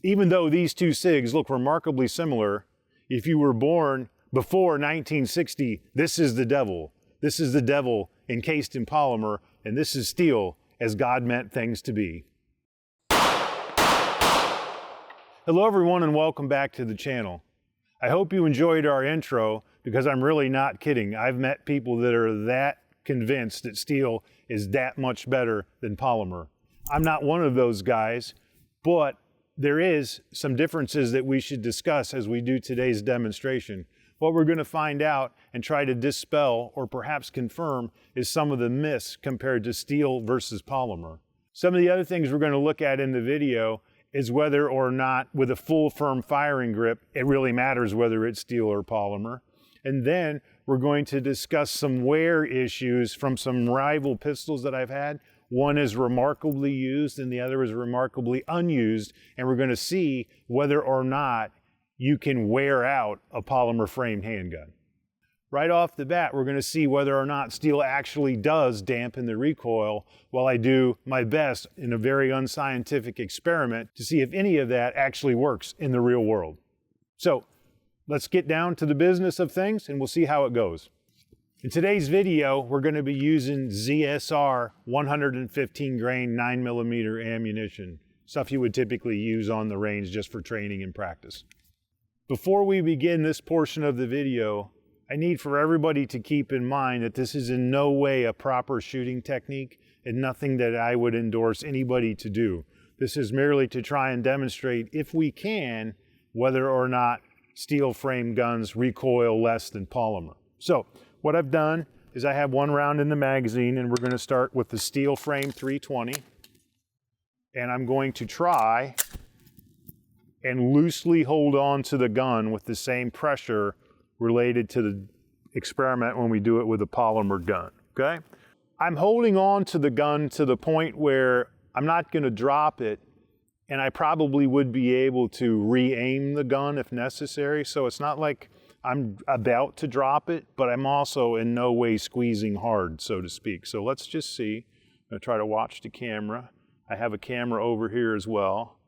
Even though these two SIGs look remarkably similar, if you were born before 1960, this is the devil. This is the devil encased in polymer, and this is steel as God meant things to be. Hello everyone and welcome back to the channel. I hope you enjoyed our intro because I'm really not kidding. I've met people that are that convinced that steel is that much better than polymer. I'm not one of those guys, but there is some differences that we should discuss as we do today's demonstration. What we're going to find out and try to dispel or perhaps confirm is some of the myths compared to steel versus polymer. Some of the other things we're going to look at in the video is whether or not with a full firm firing grip, it really matters whether it's steel or polymer. And then we're going to discuss some wear issues from some rival pistols that I've had. One is remarkably used and the other is remarkably unused. And we're going to see whether or not you can wear out a polymer framed handgun. Right off the bat, we're going to see whether or not steel actually does dampen the recoil while I do my best in a very unscientific experiment to see if any of that actually works in the real world. So let's get down to the business of things and we'll see how it goes. In today's video, we're going to be using ZSR 115 grain 9mm ammunition, stuff you would typically use on the range just for training and practice. Before we begin this portion of the video, I need for everybody to keep in mind that this is in no way a proper shooting technique and nothing that I would endorse anybody to do. This is merely to try and demonstrate, if we can, whether or not steel frame guns recoil less than polymer. So what I've done is I have one round in the magazine and we're going to start with the steel frame 320. And I'm going to try and loosely hold on to the gun with the same pressure related to the experiment when we do it with a polymer gun, okay? I'm holding on to the gun to the point where I'm not going to drop it, and I probably would be able to re-aim the gun if necessary, so it's not like I'm about to drop it, but I'm also in no way squeezing hard, so to speak. So let's just see. I'm going to try to watch the camera. I have a camera over here as well.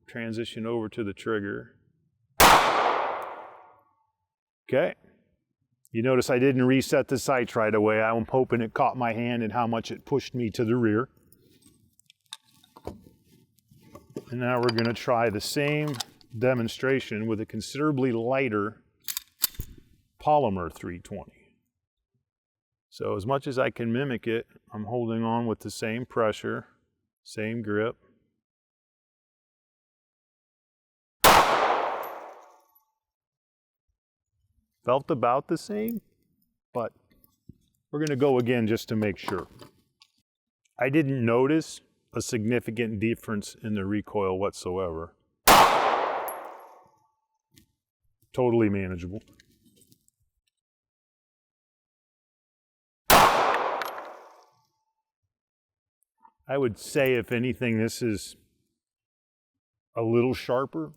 Transition over to the trigger. Okay. You notice I didn't reset the sights right away. I'm hoping it caught my hand and how much it pushed me to the rear. And now we're going to try the same demonstration with a considerably lighter polymer 320. So as much as I can mimic it, I'm holding on with the same pressure, same grip. Felt about the same, but we're going to go again just to make sure. I didn't notice a significant difference in the recoil whatsoever. Totally manageable. I would say, if anything, this is a little sharper,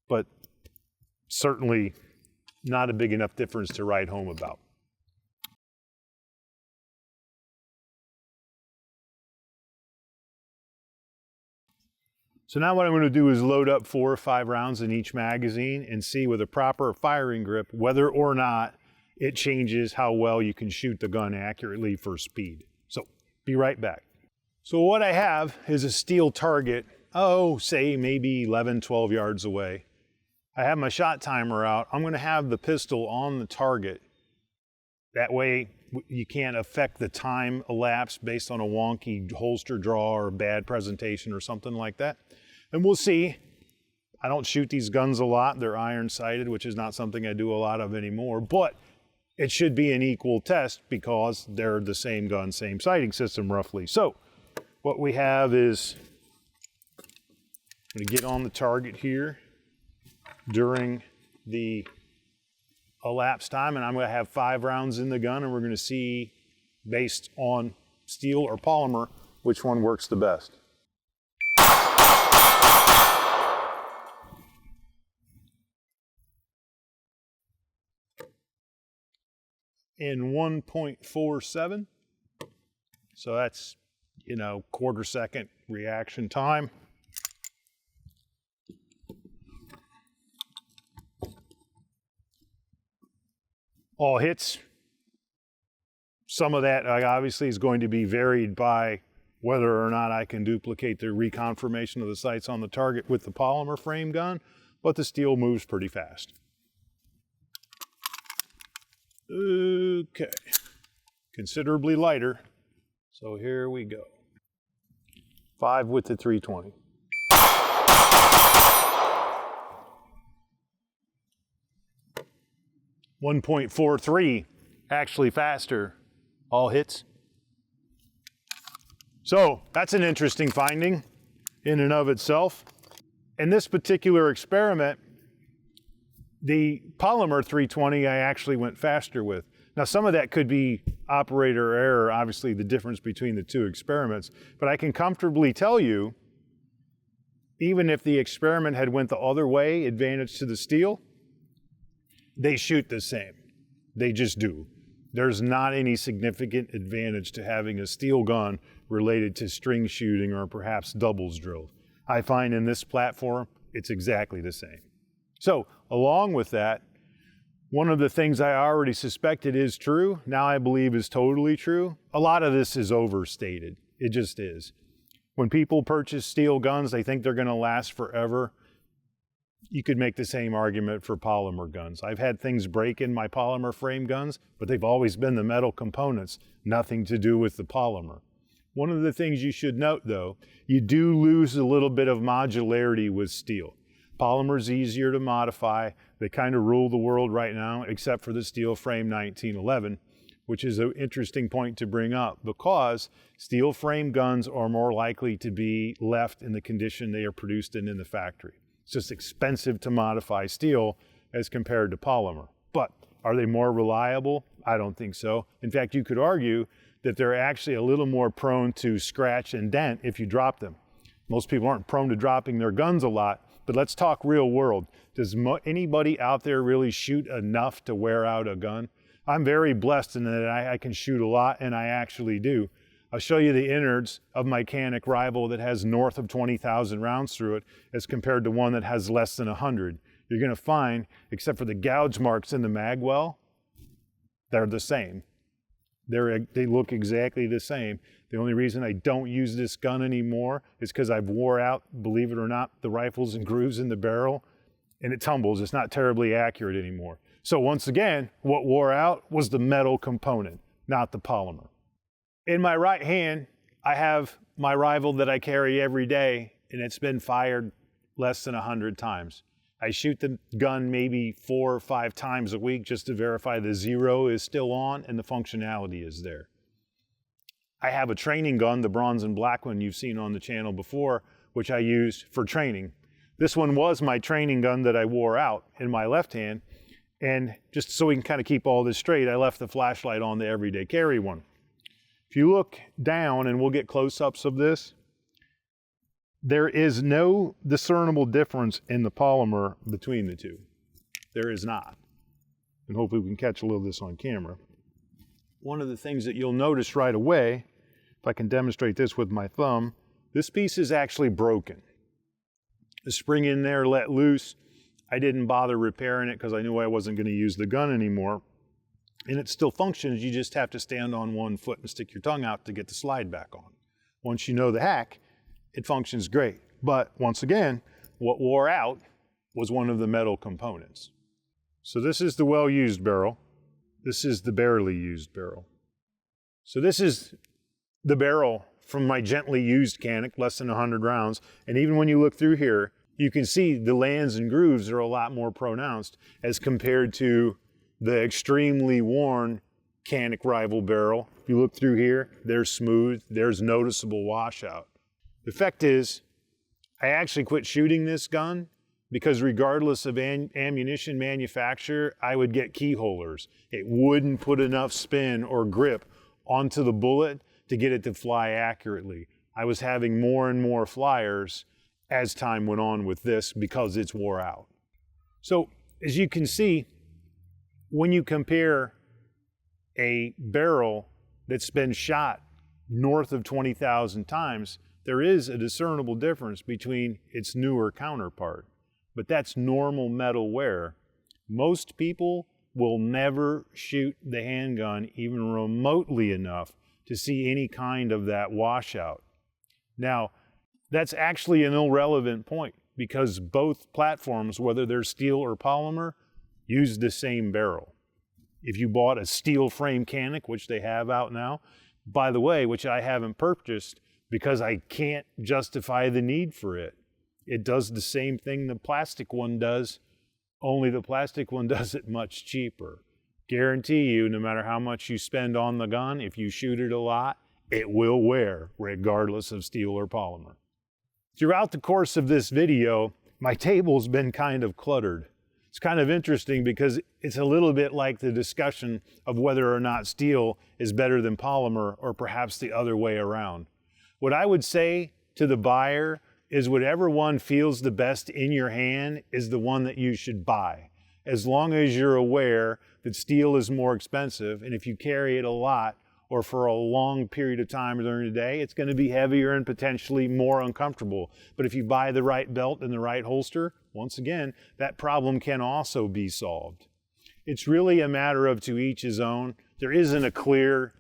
but certainly not a big enough difference to write home about. So now what I'm going to do is load up 4 or 5 rounds in each magazine and see with a proper firing grip whether or not it changes how well you can shoot the gun accurately for speed. So be right back. So what I have is a steel target, say maybe 11, 12 yards away. I have my shot timer out. I'm going to have the pistol on the target. That way you can't affect the time elapsed based on a wonky holster draw or a bad presentation or something like that. And we'll see. I don't shoot these guns a lot. They're iron sighted, which is not something I do a lot of anymore, but it should be an equal test because they're the same gun, same sighting system roughly. So what we have is, I'm going to get on the target here during the elapsed time, and I'm going to have 5 rounds in the gun, and we're going to see, based on steel or polymer, which one works the best. In 1.47, so that's, quarter second reaction time. all hits. Some of that obviously is going to be varied by whether or not I can duplicate the reconfirmation of the sights on the target with the polymer frame gun, but the steel moves pretty fast. Okay, considerably lighter, so here we go. 5 with the 320. .43, actually faster, all hits. So that's an interesting finding in and of itself. In this particular experiment, the polymer 320 I actually went faster with. Now some of that could be operator error, obviously the difference between the two experiments, but I can comfortably tell you, even if the experiment had went the other way, advantage to the steel, they shoot the same. They just do. There's not any significant advantage to having a steel gun related to string shooting or perhaps doubles drills. I find in this platform, it's exactly the same. So along with that, one of the things I already suspected is true, now I believe is totally true. A lot of this is overstated. It just is. When people purchase steel guns, they think they're going to last forever. You could make the same argument for polymer guns. I've had things break in my polymer frame guns, but they've always been the metal components, nothing to do with the polymer. One of the things you should note though, you do lose a little bit of modularity with steel. Polymer's easier to modify. They kind of rule the world right now, except for the steel frame 1911, which is an interesting point to bring up because steel frame guns are more likely to be left in the condition they are produced in the factory. It's just expensive to modify steel as compared to polymer. But are they more reliable? I don't think so. In fact, you could argue that they're actually a little more prone to scratch and dent if you drop them. Most people aren't prone to dropping their guns a lot, but let's talk real world. Does anybody out there really shoot enough to wear out a gun? I'm very blessed in that I can shoot a lot, and I actually do. I'll show you the innards of my Canik rival that has north of 20,000 rounds through it as compared to one that has less than 100. You're going to find, except for the gouge marks in the mag well, they're the same. They look exactly the same. The only reason I don't use this gun anymore is because I've wore out, believe it or not, the rifles and grooves in the barrel, and it tumbles. It's not terribly accurate anymore. So once again, what wore out was the metal component, not the polymer. In my right hand, I have my rival that I carry every day, and it's been fired less than 100 times. I shoot the gun maybe 4 or 5 times a week just to verify the zero is still on and the functionality is there. I have a training gun, the bronze and black one you've seen on the channel before, which I use for training. This one was my training gun that I wore out in my left hand, and just so we can kind of keep all this straight, I left the flashlight on the everyday carry one. If you look down, and we'll get close-ups of this, there is no discernible difference in the polymer between the two. There is not. And hopefully we can catch a little of this on camera. One of the things that you'll notice right away, if I can demonstrate this with my thumb, this piece is actually broken. The spring in there let loose. I didn't bother repairing it because I knew I wasn't going to use the gun anymore. And it still functions, you just have to stand on one foot and stick your tongue out to get the slide back on. Once you know the hack, it functions great. But once again, what wore out was one of the metal components. So this is the well-used barrel. This is the barely used barrel. So this is the barrel from my gently used Canik, less than 100 rounds. And even when you look through here, you can see the lands and grooves are a lot more pronounced as compared to the extremely worn Canik rival barrel. If you look through here, they're smooth, there's noticeable washout. The fact is, I actually quit shooting this gun because regardless of ammunition manufacturer, I would get keyholers. It wouldn't put enough spin or grip onto the bullet to get it to fly accurately. I was having more and more flyers as time went on with this because it's wore out. So as you can see, when you compare a barrel that's been shot north of 20,000 times, there is a discernible difference between its newer counterpart. But that's normal metal wear. Most people will never shoot the handgun even remotely enough to see any kind of that washout. Now, that's actually an irrelevant point because both platforms, whether they're steel or polymer, use the same barrel. If you bought a steel frame Canik, which they have out now, by the way, which I haven't purchased because I can't justify the need for it. It does the same thing the plastic one does, only the plastic one does it much cheaper. Guarantee you, no matter how much you spend on the gun, if you shoot it a lot, it will wear, regardless of steel or polymer. Throughout the course of this video, my table's been kind of cluttered. It's kind of interesting because it's a little bit like the discussion of whether or not steel is better than polymer or perhaps the other way around. What I would say to the buyer is whatever one feels the best in your hand is the one that you should buy. As long as you're aware that steel is more expensive, and if you carry it a lot or for a long period of time during the day, it's going to be heavier and potentially more uncomfortable. But if you buy the right belt and the right holster, once again, that problem can also be solved. It's really a matter of to each his own. There isn't a clear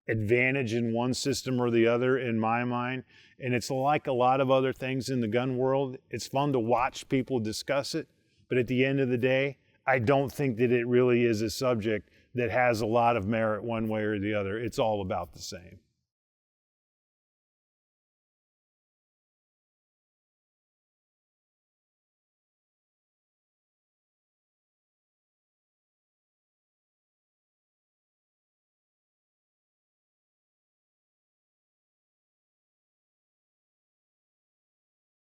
advantage in one system or the other in my mind. And it's like a lot of other things in the gun world. It's fun to watch people discuss it, but at the end of the day, I don't think that it really is a subject that has a lot of merit one way or the other. It's all about the same.